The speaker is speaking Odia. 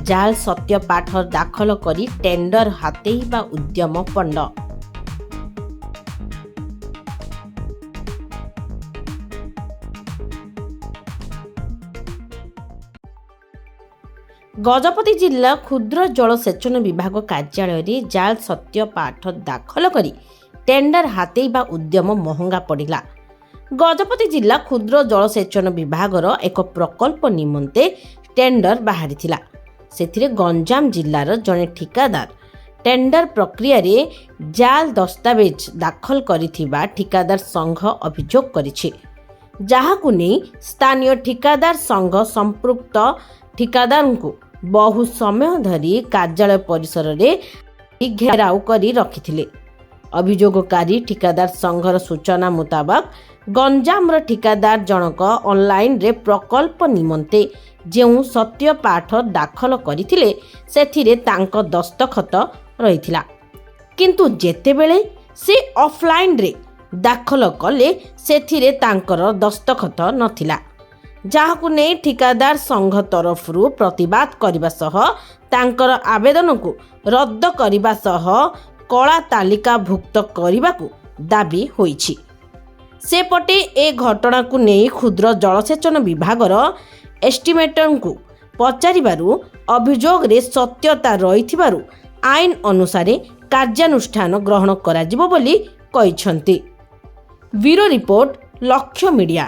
ଜାଲ ସତ୍ୟପାଠ ଦାଖଲ କରି ଟେଣ୍ଡର ହାତେଇବା ଉଦ୍ୟମ ପଣ୍ଡ। ଗଜପତି ଜିଲ୍ଲା କ୍ଷୁଦ୍ର ଜଳସେଚନ ବିଭାଗ କାର୍ଯ୍ୟାଳୟରେ ଜାଲ ସତ୍ୟପାଠ ଦାଖଲ କରି ଟେଣ୍ଡର ହାତେଇବା ଉଦ୍ୟମ ମହଙ୍ଗା ପଡ଼ିଲା। ଗଜପତି ଜିଲ୍ଲା କ୍ଷୁଦ୍ର ଜଳସେଚନ ବିଭାଗର ଏକ ପ୍ରକଳ୍ପ ନିମନ୍ତେ ଟେଣ୍ଡର ବାହାରିଥିଲା। ସେଥିରେ ଗଞ୍ଜାମ ଜିଲ୍ଲାର ଜଣେ ଠିକାଦାର ଟେଣ୍ଡର ପ୍ରକ୍ରିୟାରେ ଜାଲ ଦସ୍ତାବେଜ ଦାଖଲ କରିଥିବା ଠିକାଦାର ସଂଘ ଅଭିଯୋଗ କରିଛି, ଯାହାକୁ ନେଇ ସ୍ଥାନୀୟ ଠିକାଦାର ସଂଘ ସମ୍ପୃକ୍ତ ଠିକାଦାରଙ୍କୁ ବହୁ ସମୟ ଧରି କାର୍ଯ୍ୟାଳୟ ପରିସରରେ ଘେରାଉ କରି ରଖିଥିଲେ। ଅଭିଯୋଗକାରୀ ଠିକାଦାର ସଂଘର ସୂଚନା ମୁତାବକ ଗଞ୍ଜାମର ଠିକାଦାର ଜଣକ ଅନଲାଇନରେ ପ୍ରକଳ୍ପ ନିମନ୍ତେ ଯେଉଁ ସତ୍ୟପାଠ ଦାଖଲ କରିଥିଲେ ସେଥିରେ ତାଙ୍କ ଦସ୍ତଖତ ରହିଥିଲା, କିନ୍ତୁ ଯେତେବେଳେ ସେ ଅଫଲାଇନରେ ଦାଖଲ କଲେ ସେଥିରେ ତାଙ୍କର ଦସ୍ତଖତ ନଥିଲା, ଯାହାକୁ ନେଇ ଠିକାଦାର ସଂଘ ତରଫରୁ ପ୍ରତିବାଦ କରିବା ସହ ତାଙ୍କର ଆବେଦନକୁ ରଦ୍ଦ କରିବା ସହ କଳା ତାଲିକାଭୁକ୍ତ କରିବାକୁ ଦାବି ହୋଇଛି। ସେପଟେ ଏ ଘଟଣାକୁ ନେଇ କ୍ଷୁଦ୍ର ଜଳସେଚନ ବିଭାଗର ଏଷ୍ଟିମେଟରଙ୍କୁ ପଚାରିବାରୁ ଅଭିଯୋଗରେ ସତ୍ୟତା ରହିଥିବାରୁ ଆଇନ ଅନୁସାରେ କାର୍ଯ୍ୟାନୁଷ୍ଠାନ ଗ୍ରହଣ କରାଯିବ ବୋଲି କହିଛନ୍ତି। ବ୍ୟୁରୋ ରିପୋର୍ଟ, ଲକ୍ଷ୍ୟ ମିଡ଼ିଆ।